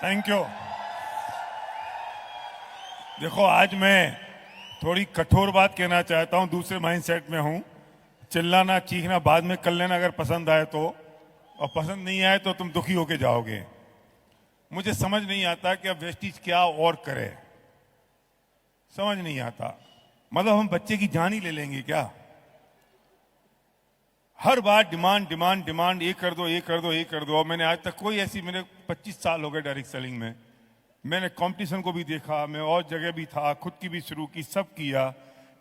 Thank you. देखो, आज मैं थोड़ी कठोर बात कहना चाहता हूं, दूसरे माइंडसेट में हूं। चिल्लाना चीखना बाद में कर लेना अगर पसंद आए तो, और पसंद नहीं आए तो तुम दुखी होके जाओगे। मुझे समझ नहीं आता कि अब वेस्टीज क्या और करे, समझ नहीं आता। मतलब हम बच्चे की जान ही ले लेंगे क्या? हर बार डिमांड डिमांड डिमांड, ये कर दो, ये कर दो, ये कर दो। और मैंने आज तक कोई ऐसी, मेरे 25 साल हो गए डायरेक्ट सेलिंग में, मैंने कंपटीशन को भी देखा, मैं और जगह भी था, खुद की भी शुरू की, सब किया।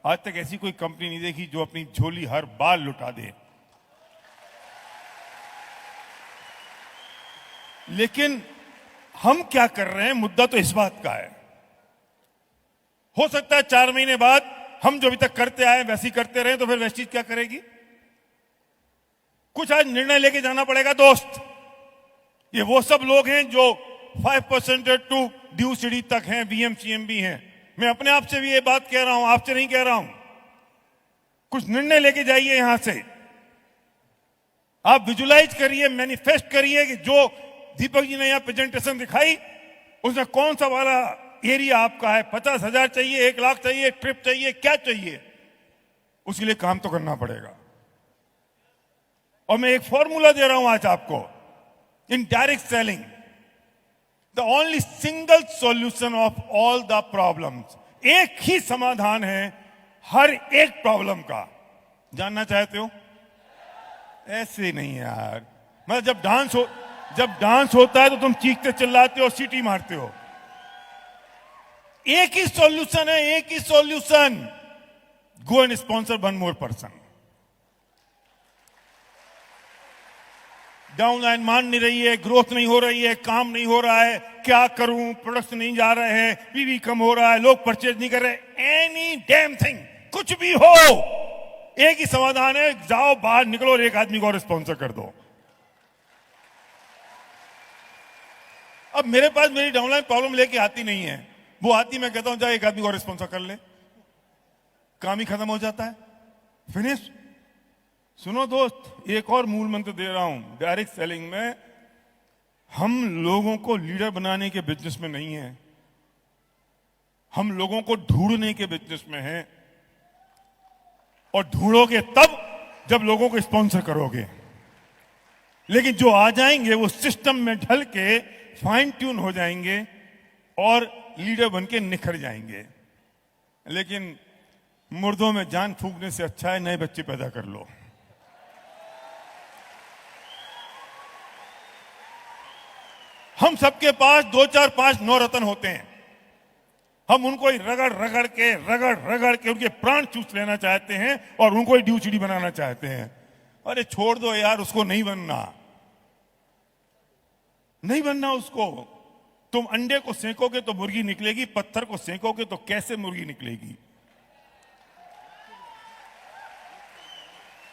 आज तक ऐसी कोई कंपनी नहीं देखी जो अपनी झोली हर बार लुटा दे। लेकिन हम क्या कर रहे हैं, मुद्दा तो इस बात का है। हो सकता है 4 महीने बाद हम जो अभी तक करते आए वैसे ही करते रहे, तो फिर वेस्टीज क्या करेगी? कुछ आज निर्णय लेके जाना पड़ेगा दोस्त। ये वो सब लोग हैं जो 5% टू ड्यू सीढ़ी तक हैं, वीएम भी हैं। मैं अपने आप से भी ये बात कह रहा हूं, आपसे नहीं कह रहा हूं। कुछ निर्णय लेके जाइए यहां से। आप विजुलाइज करिए, मैनिफेस्ट करिए कि जो दीपक जी ने यहां प्रेजेंटेशन दिखाई, उसमें कौन सा वाला एरिया आपका है। 50,000 चाहिए, 1 लाख चाहिए, ट्रिप चाहिए, क्या चाहिए? उसके लिए काम तो करना पड़ेगा। और मैं एक फॉर्मूला दे रहा हूं आज आपको। In direct selling, the only single solution of all the problems, एक ही समाधान है हर एक प्रॉब्लम का। जानना चाहते हो? ऐसे नहीं यार। मतलब जब डांस होता है तो तुम चीखते चिल्लाते हो, सीटी मारते हो। एक ही सॉल्यूशन है, एक ही solution. Go and sponsor 1 more person. Downline मान नहीं रही है, ग्रोथ नहीं हो रही है, काम नहीं हो रहा है, क्या करूं, प्रोडक्ट्स नहीं जा रहे हैं, पीवी कम हो रहा है, लोग परचेज नहीं कर रहे, एनी डैम थिंग, कुछ भी हो, एक ही समाधान है। जाओ बाहर निकलो और एक आदमी को और स्पॉन्सर कर दो। अब मेरे पास मेरी डाउनलाइन प्रॉब्लम लेके आती नहीं है, वो आती, मैं कहता हूं जाओ एक आदमी को और स्पॉन्सर कर ले, काम ही खत्म हो जाता है, फिनिश। सुनो दोस्त, एक और मूल मंत्र दे रहा हूं। डायरेक्ट सेलिंग में हम लोगों को लीडर बनाने के बिजनेस में नहीं है, हम लोगों को ढूंढने के बिजनेस में हैं। और ढूंढोगे तब जब लोगों को स्पॉन्सर करोगे। लेकिन जो आ जाएंगे वो सिस्टम में ढल के फाइन ट्यून हो जाएंगे और लीडर बन के निखर जाएंगे। लेकिन मुर्दों में जान फूंकने से अच्छा है नए बच्चे पैदा कर लो। हम सबके पास 2, 4, 5, 9 रत्न होते हैं। हम उनको ही रगड़ रगड़ के उनके प्राण चूस लेना चाहते हैं और उनको ही ड्यू सीढ़ी बनाना चाहते हैं। अरे छोड़ दो यार, उसको नहीं बनना, नहीं बनना उसको। तुम अंडे को सेकोगे तो मुर्गी निकलेगी, पत्थर को सेकोगे तो कैसे मुर्गी निकलेगी?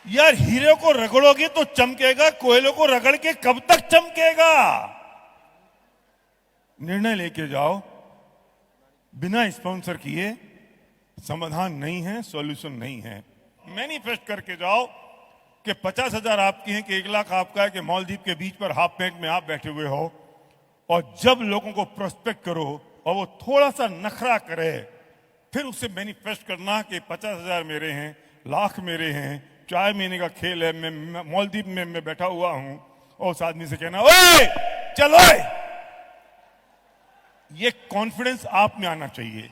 यार हीरे को रगड़ोगे तो चमकेगा, कोयले को रगड़ के कब तक चमकेगा? निर्णय लेके जाओ, बिना स्पॉन्सर किए। समाधान नहीं है, सॉल्यूशन नहीं है। मैनिफेस्ट करके जाओ कि 50,000 आपकी हैं, कि 1 लाख आपका है, कि मालदीव के बीच पर हाफ पैंट में आप बैठे हुए हो। और जब लोगों को प्रोस्पेक्ट करो और वो थोड़ा सा नखरा करे, फिर उससे मैनिफेस्ट करना कि 50,000 मेरे हैं, लाख मेरे हैं, 4 महीने का खेल है, मैं मालदीव में मैं बैठा हुआ हूं। और उस आदमी से कहना, ओए चलो। ये कॉन्फिडेंस आप में आना चाहिए।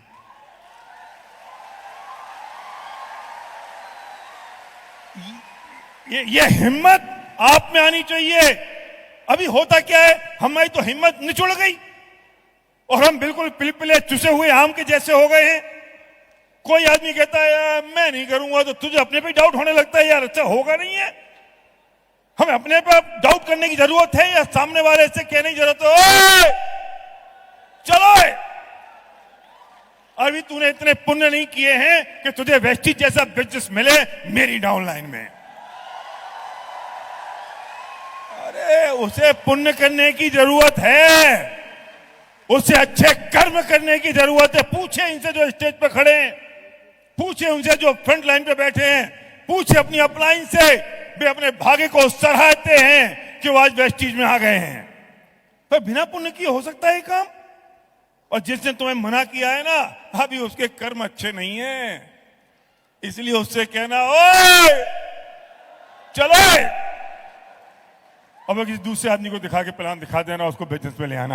ये हिम्मत आप में आनी चाहिए। अभी होता क्या है, हमारी तो हिम्मत निचुड़ गई और हम बिल्कुल पिलपिले चुसे हुए आम के जैसे हो गए हैं। कोई आदमी कहता है यार मैं नहीं करूंगा, तो तुझे अपने पे डाउट होने लगता है, यार अच्छा होगा नहीं है। हमें अपने पे डाउट करने की जरूरत है या सामने वाले से कहने की जरूरत है, चलो अभी तूने इतने पुण्य नहीं किए हैं कि तुझे वेस्टीज जैसा बिजनेस मिले मेरी डाउनलाइन में। अरे उसे पुण्य करने की जरूरत है, उसे अच्छे कर्म करने की जरूरत है। पूछे इनसे जो स्टेज पे खड़े हैं, पूछे उनसे जो फ्रंट लाइन पे बैठे हैं, पूछे अपनी अपलाइन से, वे अपने भाग्य को सराहते हैं कि वो आज वेस्टीज में आ गए हैं। पर बिना पुण्य किए हो सकता है ये काम? और जिसने तुम्हें मना किया है ना, अभी उसके कर्म अच्छे नहीं है, इसलिए उससे कहना ओए चलो, अब किसी दूसरे आदमी को दिखा के प्लान दिखा देना, उसको बिजनेस में ले आना।